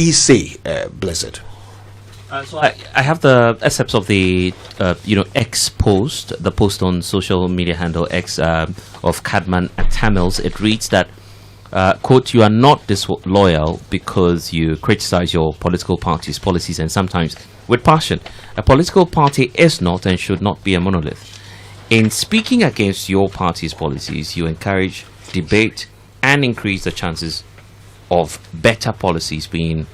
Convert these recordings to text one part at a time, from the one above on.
he say, Blessed? So I have the excerpts of the X post, the post on social media handle X of Cadman Mills. It reads that, quote, "You are not disloyal because you criticize your political party's policies and sometimes with passion. A political party is not and should not be a monolith. In speaking against your party's policies, you encourage debate and increase the chances of better policies being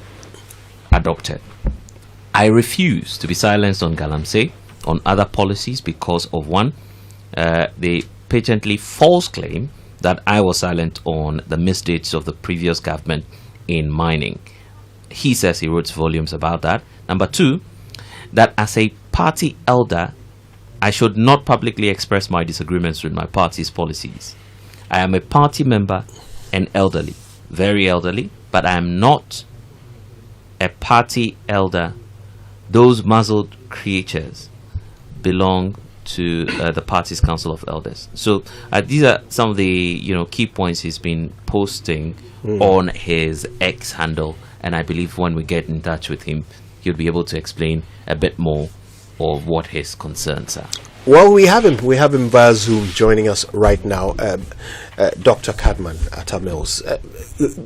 adopted. I refuse to be silenced on galamsey, on other policies because of one, the patently false claim that I was silent on the misdeeds of the previous government in mining." He says he wrote volumes about that. Number two, that as a party elder, I should not publicly express my disagreements with my party's policies. I am a party member and elderly, very elderly, but I am not a party elder. Those muzzled creatures belong to the party's council of elders. So these are some of the key points he's been posting on his X handle, and I believe when we get in touch with him, he'll be able to explain a bit more of what his concerns are. Well, we have him via Zoom joining us right now, Dr. Cadman Mills.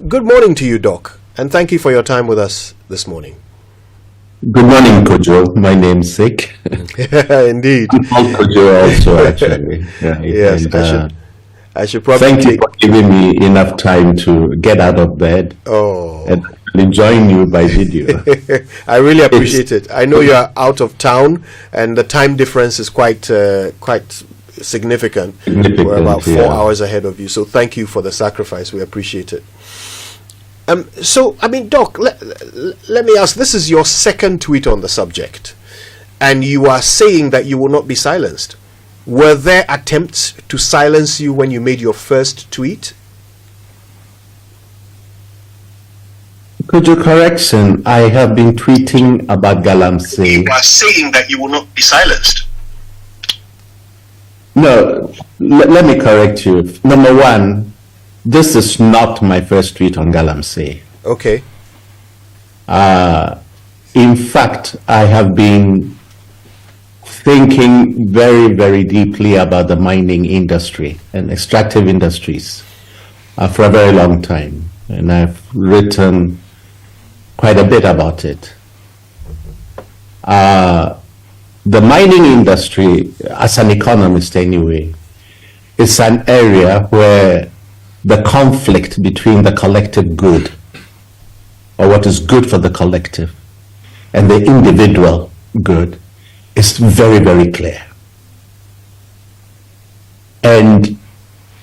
Good morning to you, Doc, and thank you for your time with us this morning. Good morning, Kojo. My name's Sick. Indeed. I'm called Kojo also, actually. Yeah, yes, and, I should probably thank you for giving me enough time to get out of bed and join you by video. I really appreciate it. I know you are out of town, and the time difference is quite significant. We're about 4 hours ahead of you, so thank you for the sacrifice. We appreciate it. So, I mean, Doc, let me ask, this is your second tweet on the subject, and you are saying that you will not be silenced. Were there attempts to silence you when you made your first tweet? Could you correction? I have been tweeting about galamsey. You are saying that you will not be silenced. No, let me correct you. Number one, this is not my first tweet on galamsey. Okay. In fact, I have been thinking very, very deeply about the mining industry and extractive industries for a very long time. And I've written quite a bit about it. The mining industry, as an economist anyway, is an area where the conflict between the collective good, or what is good for the collective, and the individual good is very, very clear. And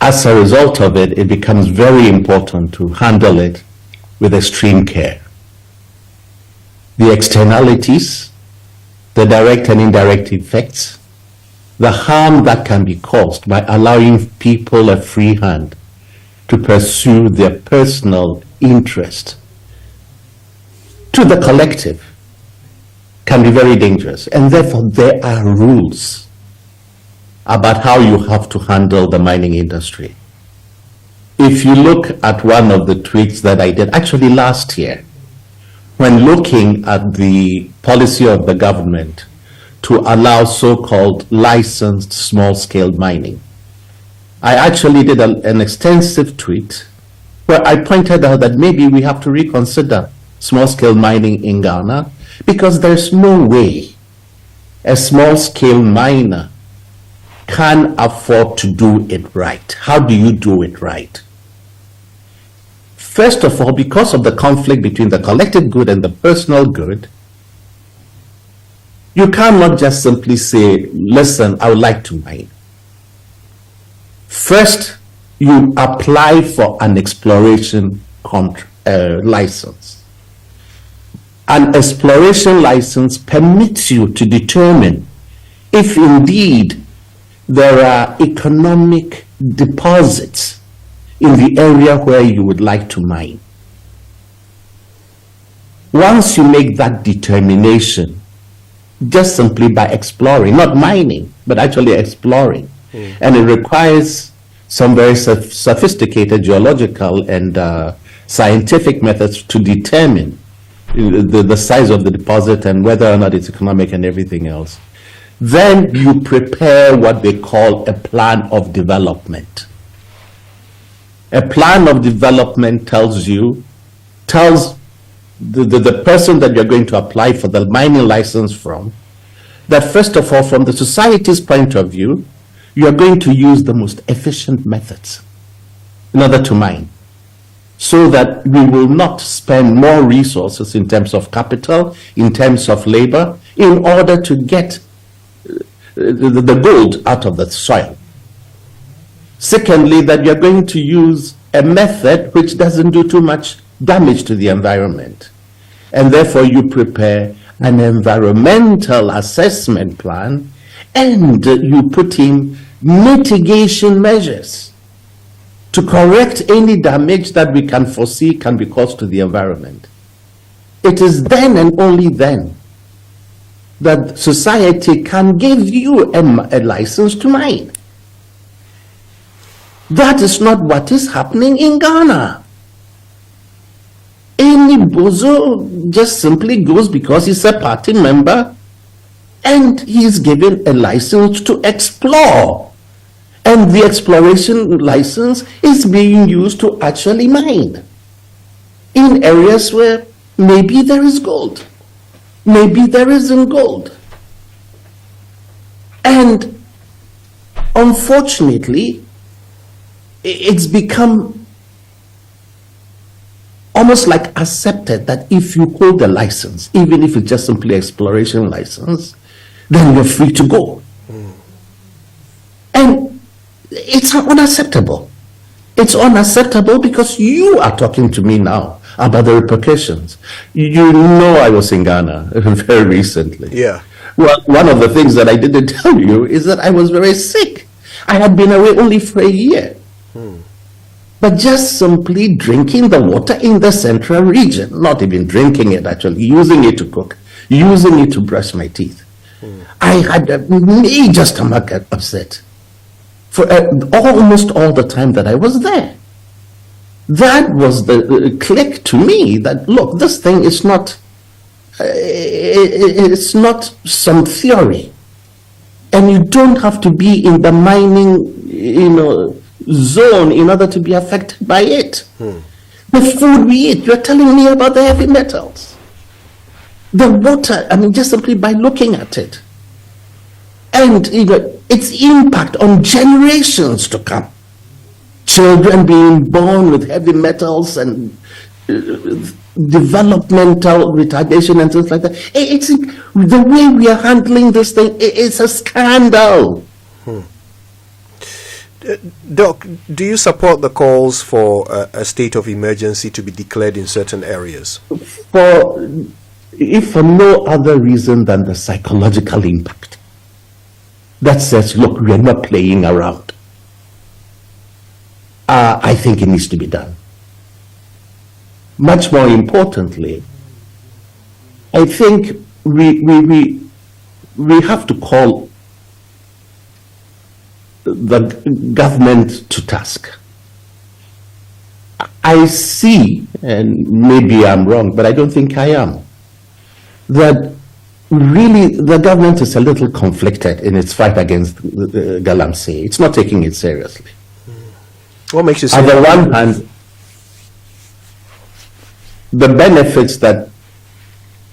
as a result of it, it becomes very important to handle it with extreme care. The externalities, the direct and indirect effects, the harm that can be caused by allowing people a free hand to pursue their personal interest to the collective can be very dangerous. And therefore, there are rules about how you have to handle the mining industry. If you look at one of the tweets that I did, actually last year, when looking at the policy of the government to allow so-called licensed small-scale mining, I actually did an extensive tweet where I pointed out that maybe we have to reconsider small-scale mining in Ghana, because there's no way a small-scale miner can afford to do it right. How do you do it right? First of all, because of the conflict between the collective good and the personal good, you cannot just simply say, listen, I would like to mine. First, you apply for an exploration license. An exploration license permits you to determine if indeed there are economic deposits in the area where you would like to mine. Once you make that determination, just simply by exploring, not mining, but actually exploring, and it requires some very sophisticated geological and scientific methods to determine the size of the deposit and whether or not it's economic and everything else. Then you prepare what they call a plan of development. A plan of development tells the person that you're going to apply for the mining license from, that first of all, from the society's point of view, you're going to use the most efficient methods in order to mine, so that we will not spend more resources in terms of capital, in terms of labor, in order to get the gold out of the soil. Secondly, that you're going to use a method which doesn't do too much damage to the environment. And therefore you prepare an environmental assessment plan, and you put in mitigation measures to correct any damage that we can foresee can be caused to the environment. It is then and only then that society can give you a license to mine. That is not what is happening in Ghana. Any bozo just simply goes because he's a party member and he's given a license to explore. And the exploration license is being used to actually mine in areas where maybe there is gold, maybe there isn't gold. And unfortunately, it's become almost like accepted that if you hold a license, even if it's just simply exploration license, then you're free to go. And it's unacceptable. It's unacceptable because you are talking to me now about the repercussions. You know I was in Ghana very recently. Yeah. Well, one of the things that I didn't tell you is that I was very sick. I had been away only for a year. But just simply drinking the water in the central region, not even drinking it actually, using it to cook, using it to brush my teeth. I had a major stomach upset for almost all the time that I was there. That was the click to me that, look, this thing is not, it's not some theory. And you don't have to be in the mining, zone in order to be affected by it. The food we eat, you're telling me about the heavy metals. The water, just simply by looking at it. And its impact on generations to come. Children being born with heavy metals and developmental retardation and things like that. It's the way we are handling this thing. It's a scandal. Doc, do you support the calls for a state of emergency to be declared in certain areas? If for no other reason than the psychological impact that says, look, we are not playing around. I think it needs to be done. Much more importantly, I think we have to call the government to task. I see, and maybe I'm wrong, but I don't think I am, that really the government is a little conflicted in its fight against galamsey. It's not taking it seriously. What makes you say On the that? one hand, the benefits that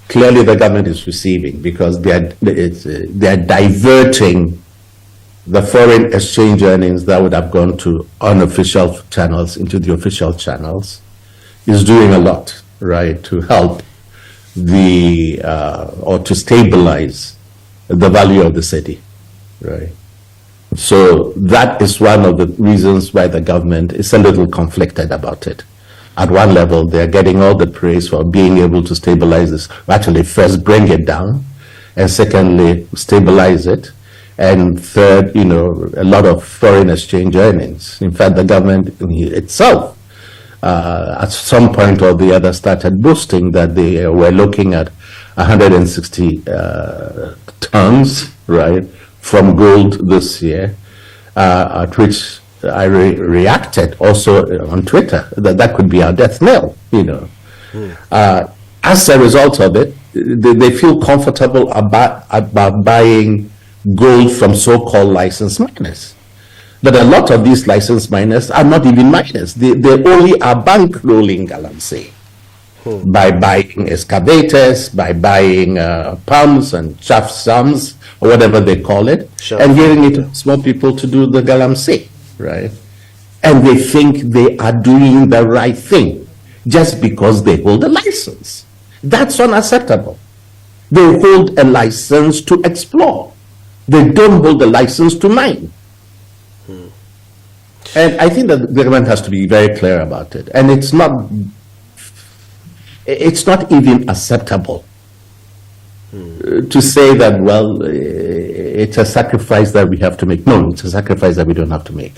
clearly the government is receiving, because they are diverting the foreign exchange earnings that would have gone to unofficial channels into the official channels, is doing a lot, right, to help or to stabilize the value of the city, right? So that is one of the reasons why the government is a little conflicted about it. At one level, they're getting all the praise for being able to stabilize this. Actually, first bring it down, and secondly, stabilize it. And third, a lot of foreign exchange earnings. In fact, the government itself, at some point or the other, started boasting that they were looking at 160 tons, right, from gold this year, at which I reacted also on Twitter that could be our death knell, as a result of it, they feel comfortable about buying gold from so-called licensed miners. But a lot of these licensed miners are not even miners. They only are bankrolling galamsey by buying excavators, by buying pumps and chaff sums, or whatever they call it, and giving it to small people to do the galamsey, right? And they think they are doing the right thing just because they hold a license. That's unacceptable. They hold a license to explore. They don't hold a license to mine. And I think that the government has to be very clear about it. And it's not even acceptable to say that, well, it's a sacrifice that we have to make. No, it's a sacrifice that we don't have to make.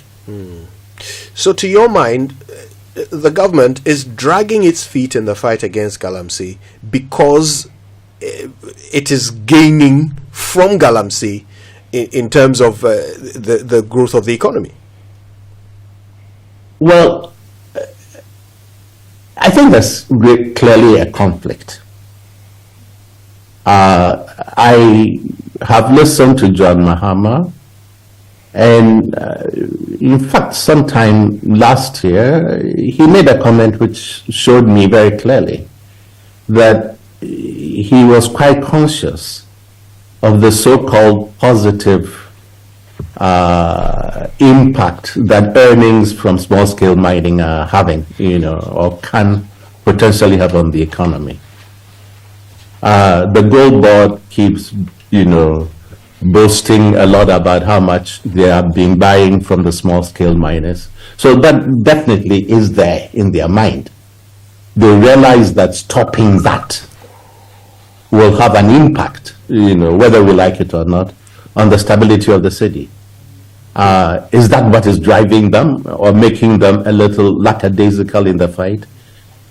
So to your mind, the government is dragging its feet in the fight against galamsey because it is gaining from galamsey in terms of the growth of the economy. Well, I think there's clearly a conflict. I have listened to John Mahama, and in fact, sometime last year, he made a comment which showed me very clearly that he was quite conscious of the so-called positive impact that earnings from small-scale mining are having, or can potentially have on the economy. The Gold Board keeps, boasting a lot about how much they have been buying from the small-scale miners. So that definitely is there in their mind. They realize that stopping that will have an impact, whether we like it or not, on the stability of the city. Is that what is driving them or making them a little lackadaisical in the fight?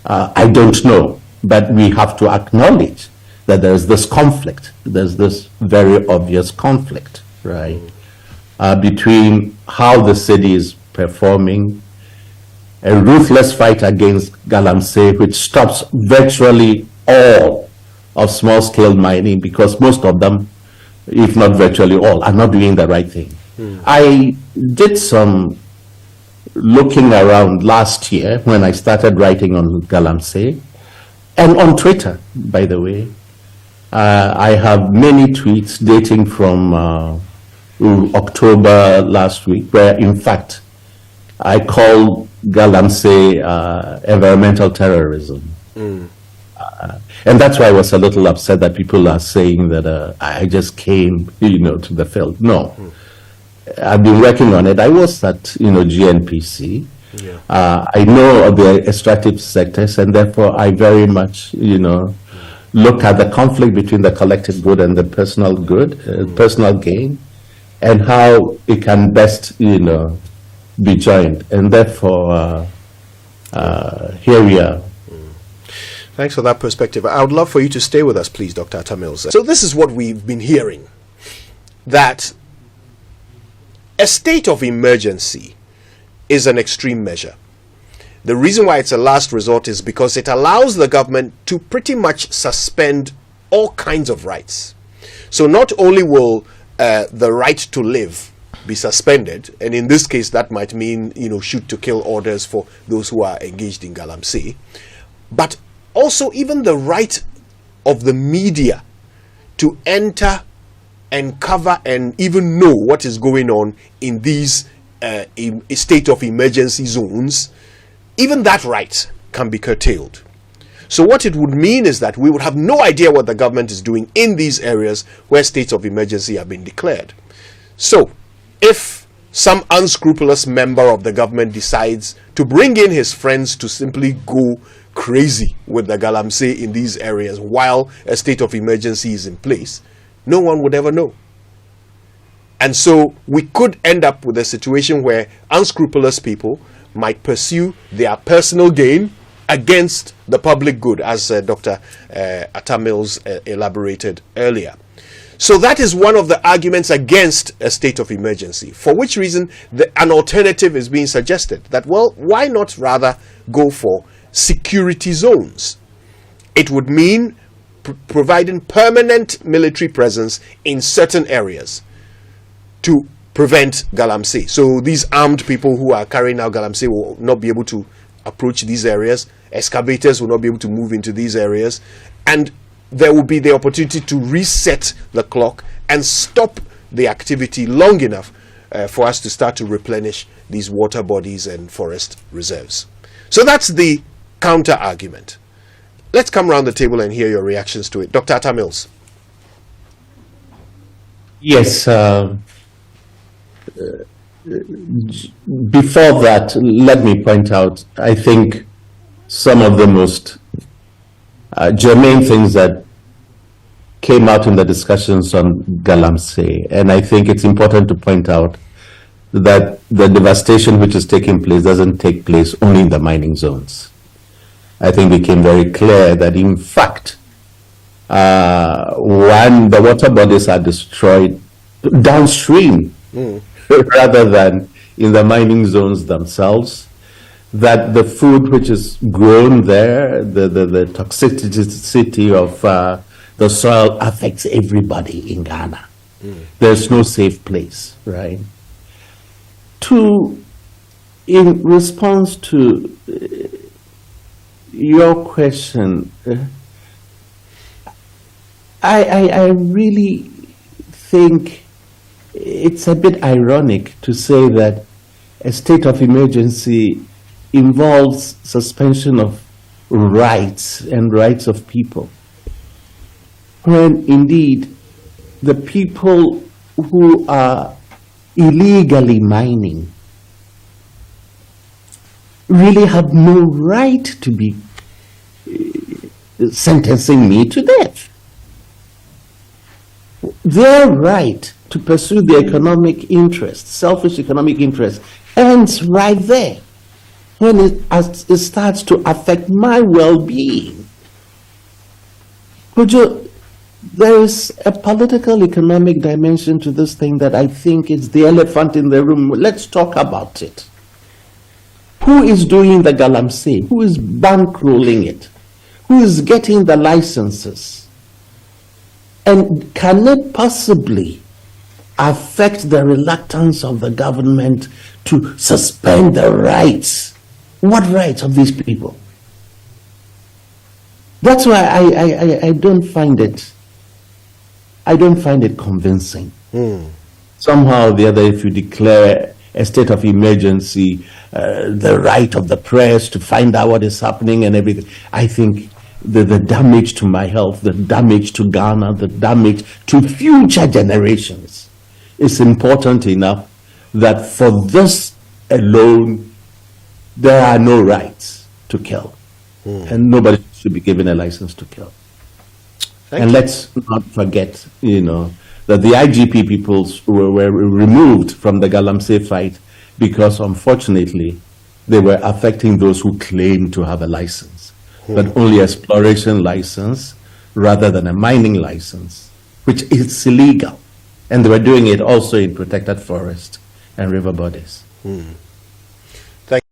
I don't know, but we have to acknowledge that there's this conflict. There's this very obvious conflict, right, between how the city is performing, a ruthless fight against galamsey, which stops virtually all of small-scale mining because most of them, if not virtually all, are not doing the right thing. I did some looking around last year when I started writing on galamsey, and on Twitter, by the way. I have many tweets dating from October last week, where in fact I call galamsey environmental terrorism. And that's why I was a little upset that people are saying that I just came, to the field. No. I've been working on it. I was at, GNPC. Yeah. I know the extractive sectors, and therefore I very much, look at the conflict between the collective good and the personal good, personal gain, and how it can best, be joined. And therefore, here we are. Thanks for that perspective. I would love for you to stay with us, please, Dr. Atta Mills. So this is what we've been hearing, that a state of emergency is an extreme measure. The reason why it's a last resort is because it allows the government to pretty much suspend all kinds of rights. So not only will the right to live be suspended, and in this case that might mean, shoot to kill orders for those who are engaged in galamsey, but also even the right of the media to enter and cover and even know what is going on in these state of emergency zones, even that right can be curtailed. So what it would mean is that we would have no idea what the government is doing in these areas where states of emergency have been declared. So if some unscrupulous member of the government decides to bring in his friends to simply go crazy with the galamsey in these areas while a state of emergency is in place, no one would ever know. And so we could end up with a situation where unscrupulous people might pursue their personal gain against the public good, as Dr. Atta Mills elaborated earlier. So that is one of the arguments against a state of emergency, for which reason an alternative is being suggested, that, well, why not rather go for security zones? it would mean providing permanent military presence in certain areas to prevent galamsey. So these armed people who are carrying out galamsey will not be able to approach these areas. Excavators will not be able to move into these areas, and there will be the opportunity to reset the clock and stop the activity long enough for us to start to replenish these water bodies and forest reserves. So that's the counter argument. Let's come around the table and hear your reactions to it. Dr. Atta Mills. Yes. Before that, let me point out, I think some of the most germane things that came out in the discussions on galamsey, and I think it's important to point out that the devastation which is taking place doesn't take place only in the mining zones. I think it became very clear that, in fact, when the water bodies are destroyed downstream, rather than in the mining zones themselves, that the food which is grown there, the toxicity of the soil affects everybody in Ghana. There's no safe place, right? In response to your question, I really think it's a bit ironic to say that a state of emergency involves suspension of rights and rights of people, when indeed the people who are illegally mining really have no right to be sentencing me to death. Their right to pursue the economic interest, selfish economic interest, ends right there when it starts to affect my well-being. There is a political economic dimension to this thing that I think is the elephant in the room. Let's talk about it. Who is doing the galamsey? Who is bankrolling it? Who is getting the licenses? And can it possibly affect the reluctance of the government to suspend the rights? What rights of these people? That's why I don't find it. I don't find it convincing. Somehow or the other, if you declare a state of emergency, the right of the press to find out what is happening and everything, I think the damage to my health, the damage to Ghana, the damage to future generations is important enough that for this alone, there are no rights to kill. And nobody should be given a license to kill. And let's not forget, that the IGP peoples were removed from the galamsey fight because, unfortunately, they were affecting those who claimed to have a license, but only exploration license rather than a mining license, which is illegal. And they were doing it also in protected forest and river bodies.